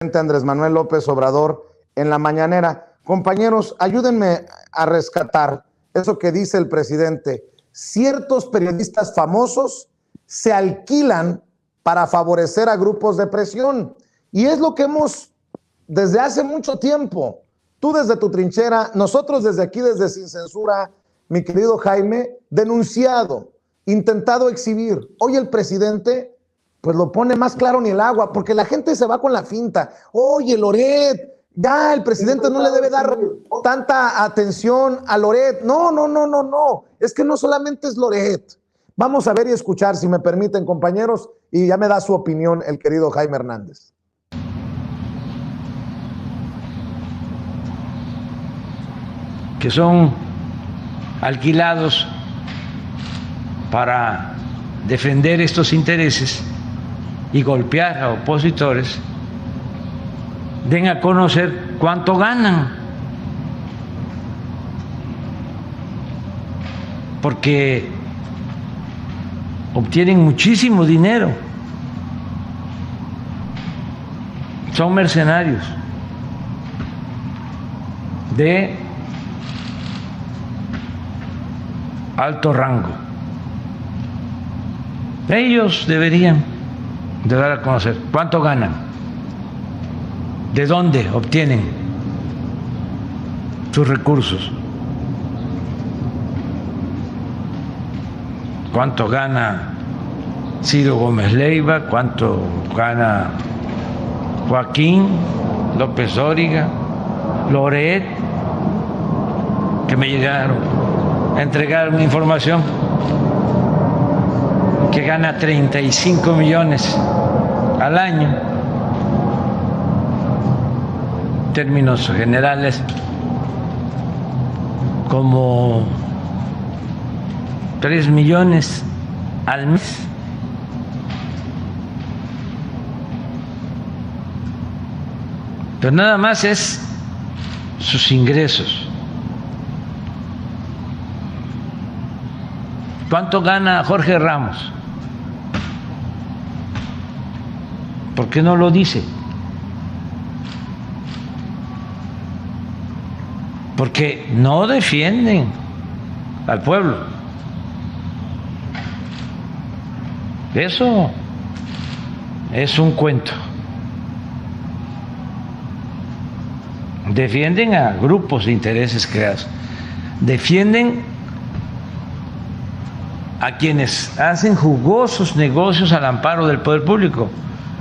Andrés Manuel López Obrador en la mañanera. Compañeros, ayúdenme a rescatar eso que dice el presidente. Ciertos periodistas famosos se alquilan para favorecer a grupos de presión. Y es lo que hemos desde hace mucho tiempo. Tú desde tu trinchera, nosotros desde aquí, desde Sin Censura, mi querido Jaime, denunciado, intentado exhibir. Hoy el presidente pues lo pone más claro ni el agua, porque la gente se va con la finta. Oye, Loret, ya el presidente no le debe dar tanta atención a Loret. No. Es que no solamente es Loret. Vamos a ver y escuchar, si me permiten, compañeros, y ya me da su opinión el querido Jaime Hernández. Que son alquilados para defender estos intereses y golpear a opositores, den a conocer cuánto ganan, porque obtienen muchísimo dinero, son mercenarios de alto rango. Ellos deberían de dar a conocer cuánto ganan, de dónde obtienen sus recursos, cuánto gana Ciro Gómez Leiva, cuánto gana Joaquín López Dóriga, Loret, que me llegaron a entregar una información que gana 35 millones al año. En términos generales, como 3 millones al mes. Pero nada más es sus ingresos. ¿Cuánto gana Jorge Ramos? ¿Por qué no lo dice? Porque no defienden al pueblo. Eso es un cuento. Defienden a grupos de intereses creados. Defienden a quienes hacen jugosos negocios al amparo del poder público,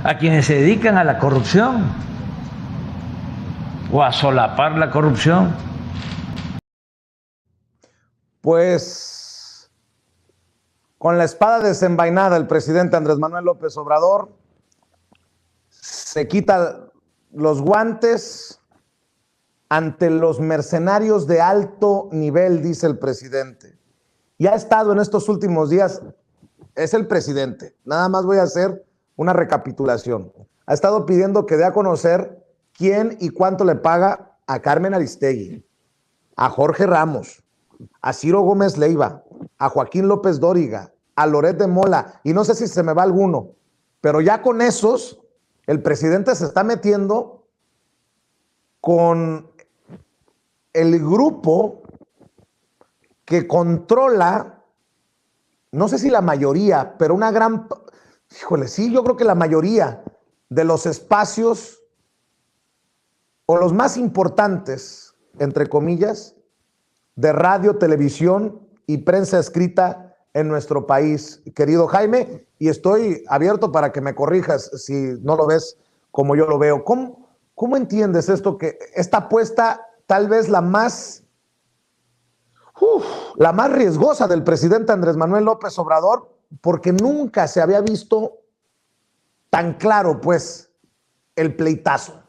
a quienes se dedican a la corrupción o a solapar la corrupción. Pues con la espada desenvainada el presidente Andrés Manuel López Obrador se quita los guantes ante los mercenarios de alto nivel, dice el presidente. Y ha estado en estos últimos días, es el presidente, nada más voy a hacer una recapitulación. Ha estado pidiendo que dé a conocer quién y cuánto le paga a Carmen Aristegui, a Jorge Ramos, a Ciro Gómez Leiva, a Joaquín López Dóriga, a Loret de Mola, y no sé si se me va alguno, pero ya con esos, el presidente se está metiendo con el grupo que controla, no sé si la mayoría, pero una gran, híjole, sí, yo creo que la mayoría de los espacios o los más importantes, entre comillas, de radio, televisión y prensa escrita en nuestro país, querido Jaime, y estoy abierto para que me corrijas si no lo ves como yo lo veo. ¿Cómo entiendes esto, que esta apuesta tal vez la más riesgosa del presidente Andrés Manuel López Obrador, porque nunca se había visto tan claro, pues, el pleitazo?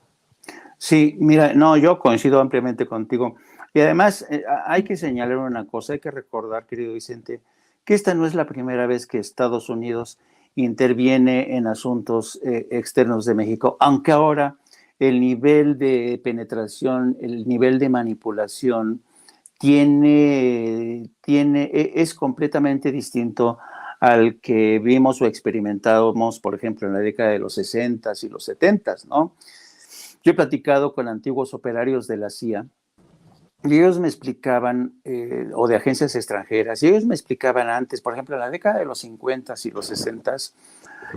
Sí, mira, no, yo coincido ampliamente contigo. Y además hay que señalar una cosa, hay que recordar, querido Vicente, que esta no es la primera vez que Estados Unidos interviene en asuntos externos de México, aunque ahora el nivel de penetración, el nivel de manipulación es completamente distinto al que vimos o experimentamos, por ejemplo, en la década de los 60s y los 70s, ¿no? Yo he platicado con antiguos operarios de la CIA y ellos me explicaban, o de agencias extranjeras, y ellos me explicaban antes, por ejemplo, en la década de los 50 y los 60,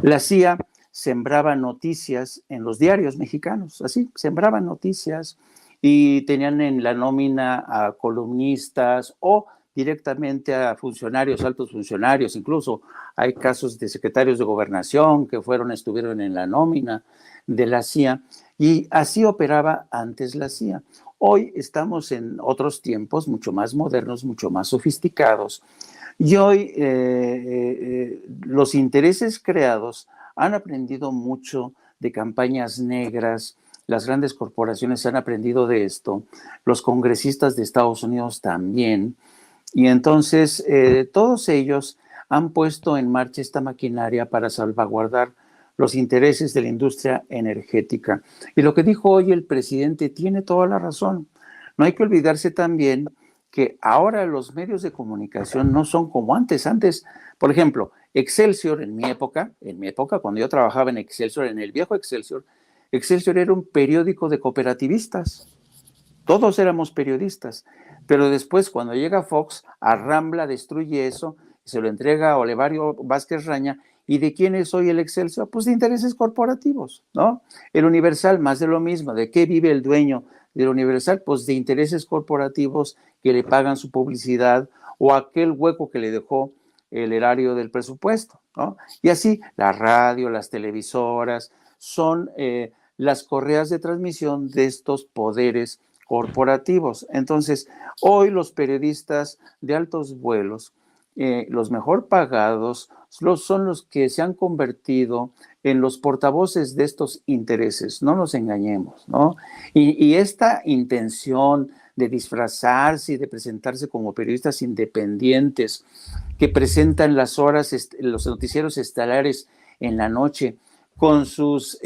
la CIA sembraba noticias en los diarios mexicanos, así, sembraban noticias y tenían en la nómina a columnistas o directamente a funcionarios, altos funcionarios, incluso hay casos de secretarios de gobernación que estuvieron en la nómina de la CIA, y así operaba antes la CIA. Hoy estamos en otros tiempos mucho más modernos, mucho más sofisticados, y hoy los intereses creados han aprendido mucho de campañas negras. Las grandes corporaciones han aprendido de esto, los congresistas de Estados Unidos también, y entonces todos ellos han puesto en marcha esta maquinaria para salvaguardar los intereses de la industria energética. Y lo que dijo hoy el presidente tiene toda la razón. No hay que olvidarse también que ahora los medios de comunicación no son como antes. Antes, por ejemplo, Excelsior en mi época, cuando yo trabajaba en Excelsior, en el viejo Excelsior, Excelsior era un periódico de cooperativistas. Todos éramos periodistas. Pero después, cuando llega Fox, Arrambla destruye eso, se lo entrega a Olevario Vázquez Raña. ¿Y de quién es hoy el Excelsior? Pues de intereses corporativos, ¿no? El Universal, más de lo mismo. ¿De qué vive el dueño del Universal? Pues de intereses corporativos que le pagan su publicidad o aquel hueco que le dejó el erario del presupuesto, ¿no? Y así la radio, las televisoras son las correas de transmisión de estos poderes corporativos. Entonces, hoy los periodistas de altos vuelos, los mejor pagados, son los que se han convertido en los portavoces de estos intereses, no nos engañemos, ¿no? Y esta intención de disfrazarse y de presentarse como periodistas independientes que presentan las horas, los noticieros estelares en la noche con sus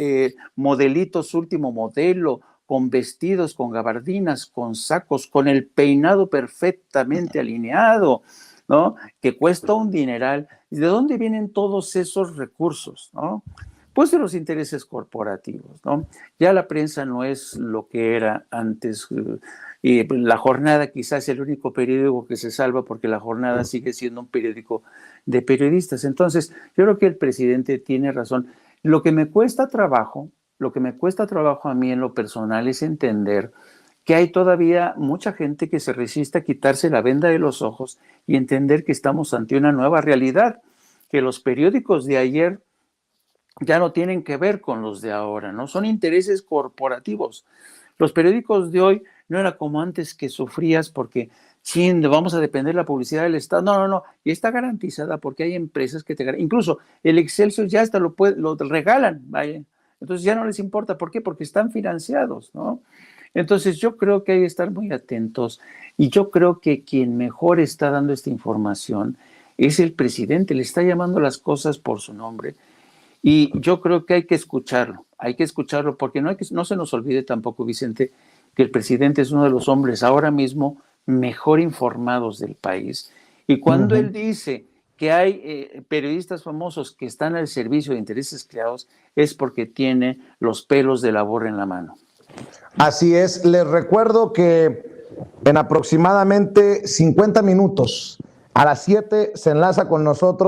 modelitos último modelo, con vestidos, con gabardinas, con sacos, con el peinado perfectamente alineado, ¿no? Que cuesta un dineral. ¿De dónde vienen todos esos recursos, no? Pues de los intereses corporativos, ¿no? Ya la prensa no es lo que era antes. Y La Jornada quizás es el único periódico que se salva porque La Jornada sigue siendo un periódico de periodistas. Entonces, yo creo que el presidente tiene razón. Lo que me cuesta trabajo a mí en lo personal es entender que hay todavía mucha gente que se resiste a quitarse la venda de los ojos y entender que estamos ante una nueva realidad, que los periódicos de ayer ya no tienen que ver con los de ahora, ¿no? Son intereses corporativos. Los periódicos de hoy no era como antes que sufrías porque, vamos a depender de la publicidad del Estado. No, y está garantizada porque hay empresas que te garantiza. Incluso el Excelsior ya hasta lo regalan, vaya. Entonces ya no les importa. ¿Por qué? Porque están financiados, ¿no? Entonces yo creo que hay que estar muy atentos y yo creo que quien mejor está dando esta información es el presidente, le está llamando las cosas por su nombre y yo creo que hay que escucharlo porque no se nos olvide tampoco, Vicente, que el presidente es uno de los hombres ahora mismo mejor informados del país. Y cuando él dice que hay periodistas famosos que están al servicio de intereses creados, es porque tiene los pelos de la burra en la mano. Así es, les recuerdo que en aproximadamente 50 minutos, a las 7 se enlaza con nosotros